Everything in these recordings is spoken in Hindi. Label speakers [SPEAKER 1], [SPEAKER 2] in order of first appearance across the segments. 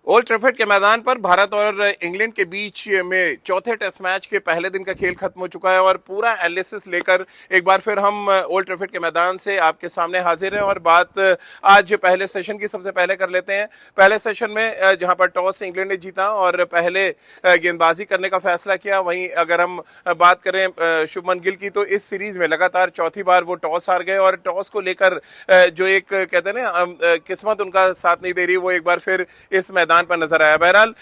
[SPEAKER 1] ओल्ड ट्रैफर्ड के मैदान पर भारत और इंग्लैंड के बीच में चौथे टेस्ट मैच के पहले दिन का खेल खत्म हो चुका है और पूरा एनालिसिस लेकर एक बार फिर हम ओल्ड ट्रैफर्ड के मैदान से आपके सामने हाजिर हैं और बात आज पहले सेशन की सबसे पहले कर लेते हैं। पहले सेशन में जहां पर टॉस इंग्लैंड ने जीता और पहले गेंदबाजी करने का फैसला किया, वहीं अगर हम बात करें शुभमन गिल की तो इस सीरीज में लगातार चौथी बार वो टॉस हार गए और टॉस को लेकर जो एक कहते हैं ना किस्मत उनका साथ नहीं दे रही, वो एक बार फिर इस मैदान पर नजर आया। बहरहाल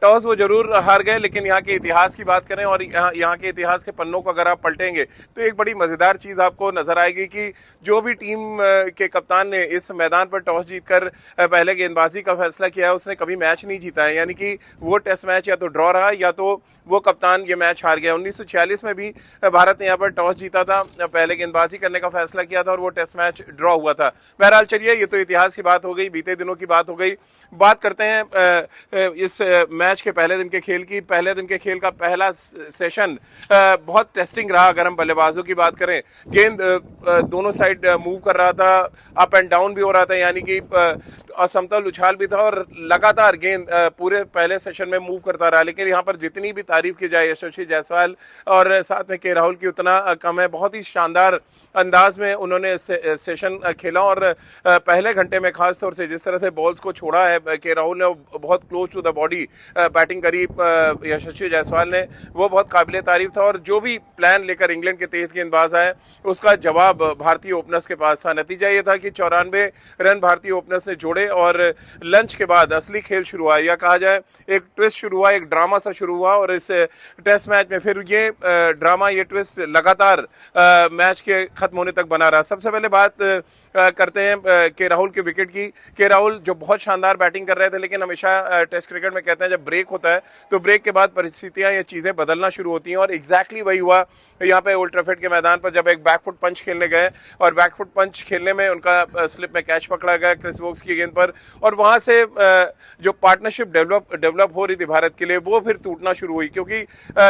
[SPEAKER 1] टॉस वो जरूर हार गए, लेकिन यहाँ के इतिहास की बात करें और यहाँ के इतिहास के पन्नों को अगर आप पलटेंगे तो एक बड़ी मजेदार चीज आपको नजर आएगी कि जो भी टीम के कप्तान ने इस मैदान पर टॉस जीतकर पहले गेंदबाजी का फैसला किया है उसने कभी मैच नहीं जीता है, यानी कि वो टेस्ट मैच या तो ड्रॉ रहा या तो वो कप्तान ये मैच हार गया। 1946 में भी भारत ने यहाँ पर टॉस जीता था, पहले गेंदबाजी करने का फैसला किया था और वो टेस्ट मैच ड्रॉ हुआ था। बहरहाल चलिए, ये तो इतिहास की बात हो गई, बीते दिनों की बात हो गई। बात करते हैं इस मैच के पहले दिन के खेल की। पहले दिन के खेल का पहला सेशन बहुत टेस्टिंग रहा। अगर हम बल्लेबाजों की बात करें, गेंद दोनों साइड मूव कर रहा था, अप एंड डाउन भी हो रहा था, यानी कि असमतल उछाल भी था और लगातार गेंद पूरे पहले सेशन में मूव करता रहा। लेकिन यहाँ पर जितनी भी तारीफ की जाए यशस्वी जायसवाल और साथ में के राहुल की उतना कम है। बहुत ही शानदार अंदाज में उन्होंने सेशन खेला और पहले घंटे में खास तौर से जिस तरह से बॉल्स को छोड़ा है के राहुल ने, बहुत close to the body batting करी यशस्वी जायसवाल ने, वो बहुत काबिले तारीफ था। और जो भी प्लान लेकर इंग्लैंड के तेज गेंदबाज आए उसका जवाब भारतीय ओपनर्स के पास था। नतीजा ये था कि 94 रन भारतीय ओपनर्स ने जोड़े और लंच के बाद असली खेल शुरू हुआ, या कहा जाए एक ट्विस्ट शुरू हुआ, एक ड्रामा सा शुरू हुआ। और इस टेस्ट मैच में फिर ये ड्रामा, ये ट्विस्ट लगातार मैच के खत्म होने तक बना रहा। सबसे पहले बात करते हैं के राहुल के विकेट की। के राहुल जो बहुत शानदार बैटिंग कर रहे थे, लेकिन हमेशा टेस्ट क्रिकेट में कहते हैं जब ब्रेक होता है तो ब्रेक के बाद परिस्थितियां, ये चीजें बदलना शुरू होती हैं और एग्जैक्टली वही हुआ यहाँ पे ओल्ड ट्रैफर्ड के मैदान पर। जब एक बैकफुट पंच खेलने गए और बैकफुट पंच खेलने में उनका स्लिप में कैच पकड़ा गया क्रिस वोक्स की गेंद पर, और वहां से जो पार्टनरशिप डेवलप हो रही थी भारत के लिए, वो फिर टूटना शुरू हुई। क्योंकि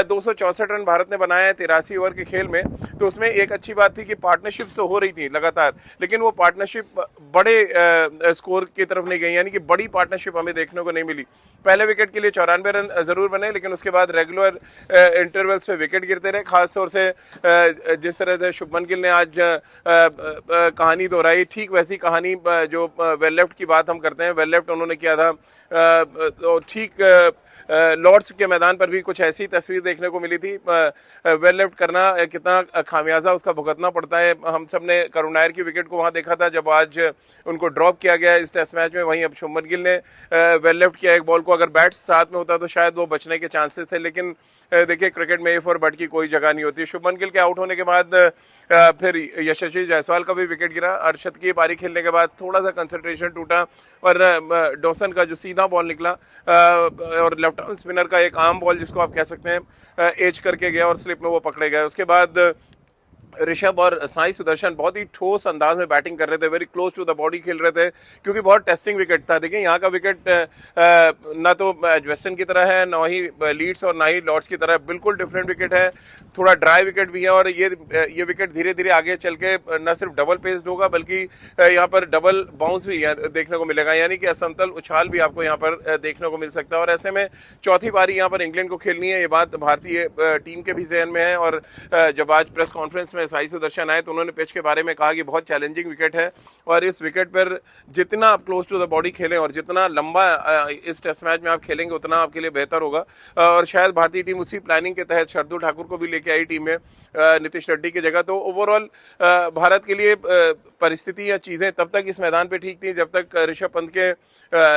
[SPEAKER 1] 264 रन भारत ने बनाए हैं 83 ओवर के खेल में, तो उसमें एक अच्छी बात थी कि पार्टनरशिप तो हो रही थी लगातार, लेकिन वो पार्टनरशिप बड़े स्कोर की तरफ नहीं गई, यानी कि बड़ी पार्टनरशिप हमें देखने को नहीं मिली। पहले विकेट के लिए 94 रन जरूर बने, लेकिन उसके बाद रेगुलर इंटरवल्स पे विकेट गिरते रहे। खासतौर से जिस तरह से शुभमन गिल ने आज कहानी दोहराई, ठीक वैसी कहानी जो वेल लेफ्ट की बात हम करते हैं, वेल लेफ्ट उन्होंने किया था। तो ठीक लॉर्ड्स के मैदान पर भी कुछ ऐसी तस्वीर देखने को मिली थी। वेल लेफ्ट करना कितना खामियाजा उसका भुगतना पड़ता है। हम सब ने करुण नायर की विकेट को वहां देखा था जब आज उनको ड्रॉप किया गया इस टेस्ट मैच में। वहीं अब शुभमन गिल ने वेल लेफ्ट किया एक बॉल को, अगर बैट साथ में होता तो शायद वो बचने के चांसेस थे, लेकिन देखिए क्रिकेट में ए फॉर बट की कोई जगह नहीं होती। शुभमन गिल के आउट होने के बाद फिर यशस्वी जायसवाल का भी विकेट गिरा। अर्शद की पारी खेलने के बाद थोड़ा सा कंसंट्रेशन टूटा और डॉसन का जो सीधा बॉल निकला और लेफ्ट आर्म स्पिनर का एक आर्म बॉल जिसको आप कह सकते हैं एज करके गया और स्लिप में वो पकड़े गए। उसके बाद ऋषभ और साई सुदर्शन बहुत ही ठोस अंदाज में बैटिंग कर रहे थे, very close to the body खेल रहे थे, क्योंकि बहुत टेस्टिंग विकेट था। देखिए यहाँ का विकेट ना तो वेस्टर्न की तरह है, ना ही लीड्स और ना ही लॉर्ड्स की तरह, बिल्कुल डिफरेंट विकेट है, थोड़ा ड्राई विकेट भी है। और ये विकेट धीरे धीरे आगे चल के न सिर्फ डबल पेस्ड होगा बल्कि यहाँ पर डबल बाउंस भी देखने को मिलेगा, यानी कि असमतल उछाल भी आपको यहाँ पर देखने को मिल सकता है। और ऐसे में चौथी बारी यहाँ पर इंग्लैंड को खेलनी है, ये बात भारतीय टीम के भी जहन में है। और जब आज प्रेस कॉन्फ्रेंस में साई सुदर्शन आए तो उन्होंने पिच के बारे में कहा कि बहुत चैलेंजिंग विकेट है और इस विकेट पर जितना आप क्लोज टू द बॉडी खेलें और जितना लंबा इस टेस्ट मैच में आप खेलेंगे उतना आपके लिए बेहतर होगा। और शायद भारतीय टीम उसी प्लानिंग के तहत शार्दुल ठाकुर को भी लेके आई टीम में नीतीश रेड्डी की जगह। तो ओवरऑल भारत के लिए परिस्थिति या चीजें तब तक इस मैदान पे ठीक थी जब तक ऋषभ पंत के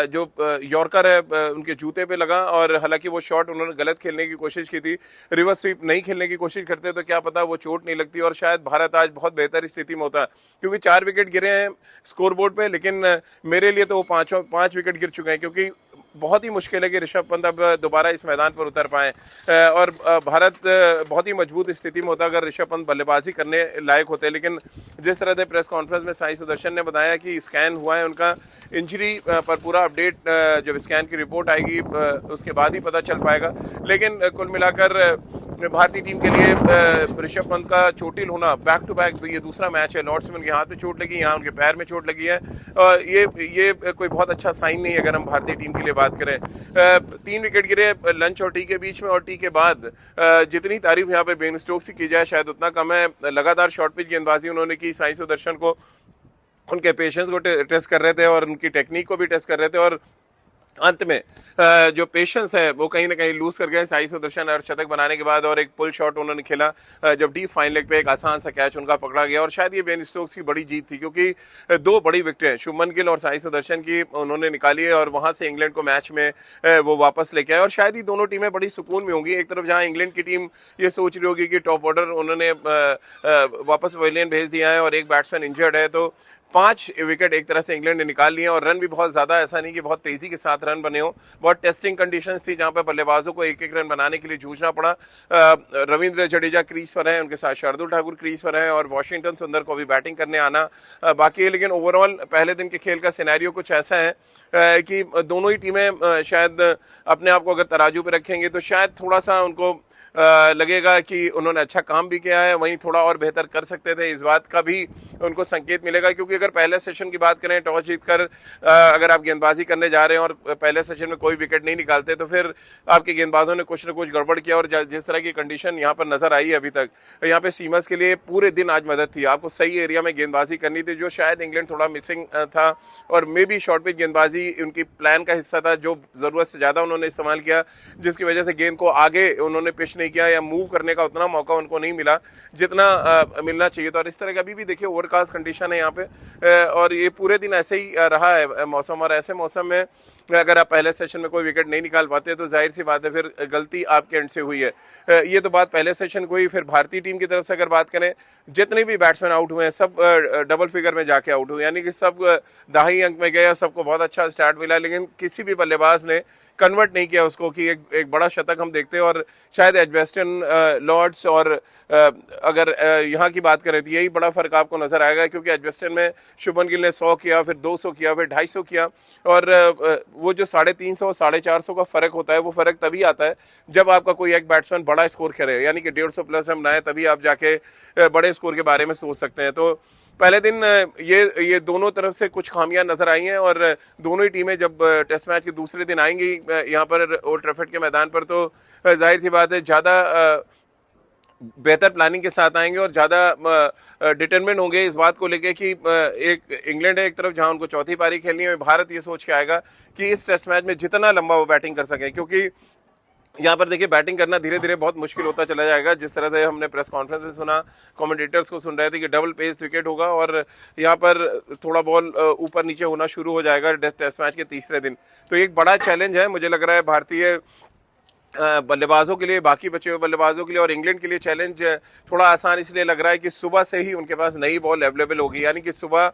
[SPEAKER 1] जो यॉर्कर है उनके जूते पे लगा, और हालांकि वो शॉट उन्होंने गलत खेलने की कोशिश की थी, रिवर्स स्वीप नहीं खेलने की कोशिश करते तो क्या पता वो चोट नहीं लगती और शायद भारत आज बहुत बेहतर स्थिति में होता। क्योंकि 4 विकेट गिरे हैं स्कोरबोर्ड पे, लेकिन मेरे लिए तो वो 5 विकेट गिर चुके हैं, क्योंकि बहुत ही मुश्किल है कि ऋषभ पंत अब दोबारा इस मैदान पर उतर पाए। और भारत बहुत ही मजबूत स्थिति में होता अगर ऋषभ पंत बल्लेबाजी करने लायक होते, लेकिन जिस तरह से प्रेस कॉन्फ्रेंस में साई सुदर्शन ने बताया कि स्कैन हुआ है उनका, इंजरी पर पूरा अपडेट जब स्कैन की रिपोर्ट आएगी उसके बाद ही पता चल पाएगा। लेकिन कुल मिलाकर भारतीय टीम के लिए ऋषभ पंत का चोटिल होना, बैक टू बैक ये दूसरा मैच है, लॉर्ड्स में उनके हाथ में चोट लगी, यहाँ उनके पैर में चोट लगी है, ये कोई बहुत अच्छा साइन नहीं है अगर हम भारतीय टीम के लिए बात करें। 3 विकेट गिरे लंच और टी के बीच में, और टी के बाद जितनी तारीफ यहाँ पे बेन स्टोक्स की जाए शायद उतना कम है। लगातार शॉर्ट पिच गेंदबाजी उन्होंने की, साई सुदर्शन को उनके पेशेंस को टेस्ट कर रहे थे और उनकी टेक्निक को भी टेस्ट कर रहे थे, और अंत में जो पेशेंस है वो कहीं ना कहीं लूज कर गए साई सुदर्शन अर्धशतक बनाने के बाद। और एक पुल शॉट उन्होंने खेला जब डीप फाइन लेग पे एक आसान सा कैच उनका पकड़ा गया, और शायद ये बेन स्टोक्स की बड़ी जीत थी क्योंकि 2 बड़ी विकेटें शुभमन गिल और साई सुदर्शन की उन्होंने निकाली है और वहां से इंग्लैंड को मैच में वो वापस लेके आए। और शायद ही दोनों टीमें बड़ी सुकून में होंगी। एक तरफ जहां इंग्लैंड की टीम ये सोच रही होगी कि टॉप ऑर्डर उन्होंने वापस पवेलियन भेज दिया है और एक बैट्समैन इंजर्ड है, तो 5 विकेट एक तरह से इंग्लैंड ने निकाल लिए, और रन भी बहुत ज्यादा, ऐसा नहीं कि बहुत तेजी के साथ रन बने हो, बहुत टेस्टिंग कंडीशंस थी जहां पर बल्लेबाजों को एक एक रन बनाने के लिए जूझना पड़ा। रविंद्र जडेजा क्रीज पर है, उनके साथ शार्दुल ठाकुर क्रीज पर है, और वॉशिंगटन सुंदर को भी बैटिंग करने आना बाकी है। लेकिन ओवरऑल पहले दिन के खेल का सिनेरियो कुछ ऐसा है कि दोनों ही टीमें शायद अपने आप को अगर तराजू पे रखेंगे तो शायद थोड़ा सा उनको लगेगा कि उन्होंने अच्छा काम भी किया है, वहीं थोड़ा और बेहतर कर सकते थे, इस बात का भी उनको संकेत मिलेगा। क्योंकि अगर पहले सेशन की बात करें, टॉस जीतकर अगर आप गेंदबाजी करने जा रहे हैं और पहले सेशन में कोई विकेट नहीं निकालते तो फिर आपके गेंदबाजों ने कुछ न कुछ गड़बड़ किया, और जिस तरह की कंडीशन यहाँ पर नजर आई है अभी तक, यहाँ पे सीमर्स के लिए पूरे दिन आज मदद थी, आपको सही एरिया में गेंदबाजी करनी थी, जो शायद इंग्लैंड थोड़ा मिसिंग था, और मे बी शॉर्ट पिच गेंदबाजी उनकी प्लान का हिस्सा था, जो जरूरत से ज्यादा उन्होंने इस्तेमाल किया, जिसकी वजह से गेंद को आगे उन्होंने पिच नहीं किया या मूव करने का उतना मौका उनको नहीं मिला जितना मिलना चाहिए था। और इस तरह का अभी भी देखिए ओवरकास्ट कंडीशन है यहाँ पे, और ये पूरे दिन ऐसे ही रहा है मौसम, और ऐसे मौसम में अगर आप पहले सेशन में कोई विकेट नहीं निकाल पाते तो जाहिर सी बात है फिर गलती आपके एंड से हुई है। ये तो बात पहले सेशन को हुई। फिर भारतीय टीम की तरफ से अगर बात करें, जितने भी बैट्समैन आउट हुए हैं सब डबल फिगर में जाके आउट हुए, यानी कि सब 10 अंक में गए, सबको बहुत अच्छा स्टार्ट मिला, लेकिन किसी भी बल्लेबाज ने कन्वर्ट नहीं किया उसको कि एक बड़ा शतक हम देखते हैं। और शायद एजबेस्टन, लॉर्ड्स और अगर यहाँ की बात करें तो यही बड़ा फर्क आपको नजर आएगा, क्योंकि एजबेस्टन में शुभमन गिल ने 100 किया, फिर 200 किया, फिर 250 किया, और वो जो 350 450 का फर्क होता है वो फर्क तभी आता है जब आपका कोई एक बैट्समैन बड़ा स्कोर करे, यानी कि 150 प्लस रन बनाए, तभी आप जाके बड़े स्कोर के बारे में सोच सकते हैं। तो पहले दिन ये दोनों तरफ से कुछ खामियां नजर आई हैं, और दोनों ही टीमें जब टेस्ट मैच के दूसरे दिन आएंगी यहाँ पर ओल्ड ट्रैफर्ड के मैदान पर, तो जाहिर सी बात है ज्यादा बेहतर प्लानिंग के साथ आएंगे और ज़्यादा डिटरमिन होंगे इस बात को लेके कि एक इंग्लैंड है एक तरफ जहां उनको चौथी पारी खेलनी है, भारत ये सोच के आएगा कि इस टेस्ट मैच में जितना लंबा वो बैटिंग कर सके, क्योंकि यहाँ पर देखिए बैटिंग करना धीरे धीरे बहुत मुश्किल होता चला जाएगा। जिस तरह से हमने प्रेस कॉन्फ्रेंस में सुना, कमेंटेटर्स को सुन रहे थे कि डबल पेस विकेट होगा और यहाँ पर थोड़ा बॉल ऊपर नीचे होना शुरू हो जाएगा टेस्ट मैच के तीसरे दिन। तो एक बड़ा चैलेंज है मुझे लग रहा है भारतीय बल्लेबाजों के लिए, बाकी बचे हुए बल्लेबाजों के लिए, और इंग्लैंड के लिए चैलेंज थोड़ा आसान इसलिए लग रहा है कि सुबह से ही उनके पास नई बॉल अवेलेबल होगी, यानी कि सुबह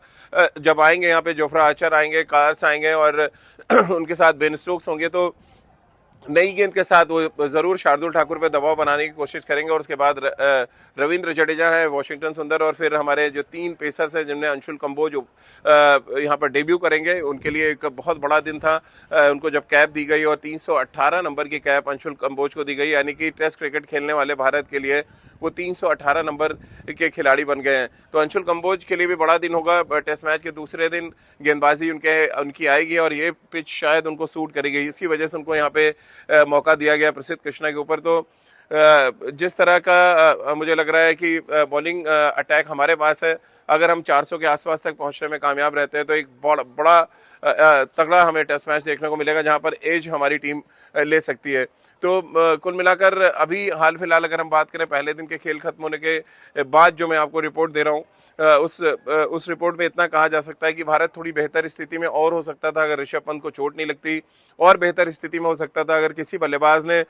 [SPEAKER 1] जब आएंगे यहाँ पे जोफ्रा आर्चर आएंगे, कार्स आएंगे और उनके साथ बेन स्टोक्स होंगे, तो नई गेंद के साथ वो जरूर शार्दुल ठाकुर पे दबाव बनाने की कोशिश करेंगे। और उसके बाद रविंद्र जडेजा है, वॉशिंगटन सुंदर, और फिर हमारे जो 3 पेसर्स हैं जिनमें अंशुल कंबोज यहाँ पर डेब्यू करेंगे, उनके लिए एक बहुत बड़ा दिन था। उनको जब कैप दी गई और 318 नंबर की कैप अंशुल कंबोज को दी गई, यानी कि टेस्ट क्रिकेट खेलने वाले भारत के लिए वो 318 नंबर के खिलाड़ी बन गए हैं। तो अंशुल कंबोज के लिए भी बड़ा दिन होगा। टेस्ट मैच के दूसरे दिन गेंदबाजी उनकी आएगी और ये पिच शायद उनको सूट करेगी, इसी वजह से उनको यहाँ पे मौका दिया गया प्रसिद्ध कृष्णा के ऊपर। तो जिस तरह का मुझे लग रहा है कि बॉलिंग अटैक हमारे पास है, अगर हम 400 के आसपास तक पहुंचने में कामयाब रहते हैं तो एक बड़ा तगड़ा हमें टेस्ट मैच देखने को मिलेगा जहां पर एज हमारी टीम ले सकती है। तो कुल मिलाकर अभी हाल फिलहाल अगर हम बात करें पहले दिन के खेल खत्म होने के बाद जो मैं आपको रिपोर्ट दे रहा हूँ, उस रिपोर्ट में इतना कहा जा सकता है कि भारत थोड़ी बेहतर स्थिति में और हो सकता था अगर ऋषभ पंत को चोट नहीं लगती, और बेहतर स्थिति में हो सकता था अगर किसी बल्लेबाज ने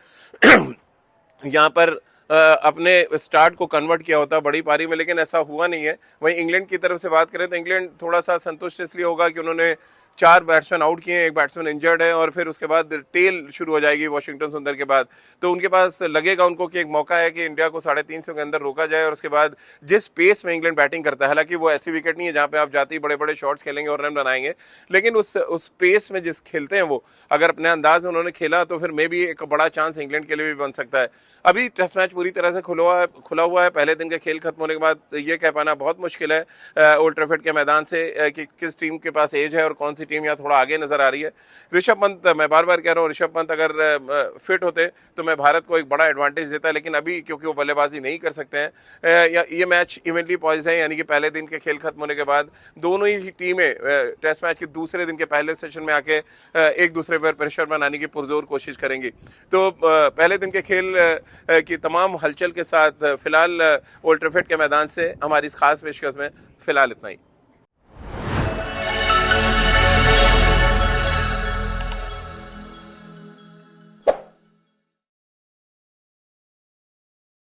[SPEAKER 1] यहाँ पर अपने स्टार्ट को कन्वर्ट किया होता बड़ी पारी में, लेकिन ऐसा हुआ नहीं है। वहीं इंग्लैंड की तरफ से बात करें तो इंग्लैंड थोड़ा सा संतुष्ट इसलिए होगा कि उन्होंने 4 बैट्समैन आउट किए हैं, 1 बैट्समैन इंजर्ड है और फिर उसके बाद टेल शुरू हो जाएगी वाशिंगटन सुंदर के बाद। तो उनके पास लगेगा उनको कि एक मौका है कि इंडिया को 350 के अंदर रोका जाए और उसके बाद जिस पेस में इंग्लैंड बैटिंग करता है, हालांकि वो ऐसी विकेट नहीं है जहां पे आप जाते ही बड़े बड़े शॉट्स खेलेंगे और रन बनाएंगे, लेकिन उस पेस में जिस खेलते हैं वो, अगर अपने अंदाज में उन्होंने खेला तो फिर मे भी एक बड़ा चांस इंग्लैंड के लिए भी बन सकता है। अभी टेस्ट मैच पूरी तरह से खुला हुआ है। पहले दिन के खेल खत्म होने के बाद ये कह पाना बहुत मुश्किल है ओल्ड ट्रैफर्ड के मैदान से कि किस टीम के पास एज है और कौन सी टीम यहाँ थोड़ा आगे नजर आ रही है। ऋषभ पंत, मैं बार बार कह रहा हूँ, ऋषभ पंत अगर फिट होते तो मैं भारत को एक बड़ा एडवांटेज देता, लेकिन अभी क्योंकि वो बल्लेबाजी नहीं कर सकते हैं, ये मैच इवेंटली पॉइज्ड है, यानी कि पहले दिन के खेल खत्म होने के बाद दोनों ही टीमें टेस्ट मैच के दूसरे दिन के पहले सेशन में आके एक दूसरे पर प्रेशर बनाने की पुरजोर कोशिश करेंगी। तो पहले दिन के खेल की तमाम हलचल के साथ फिलहाल ओल्ड ट्रैफर्ड के मैदान से हमारी इस खास पेशकश में फिलहाल इतना ही।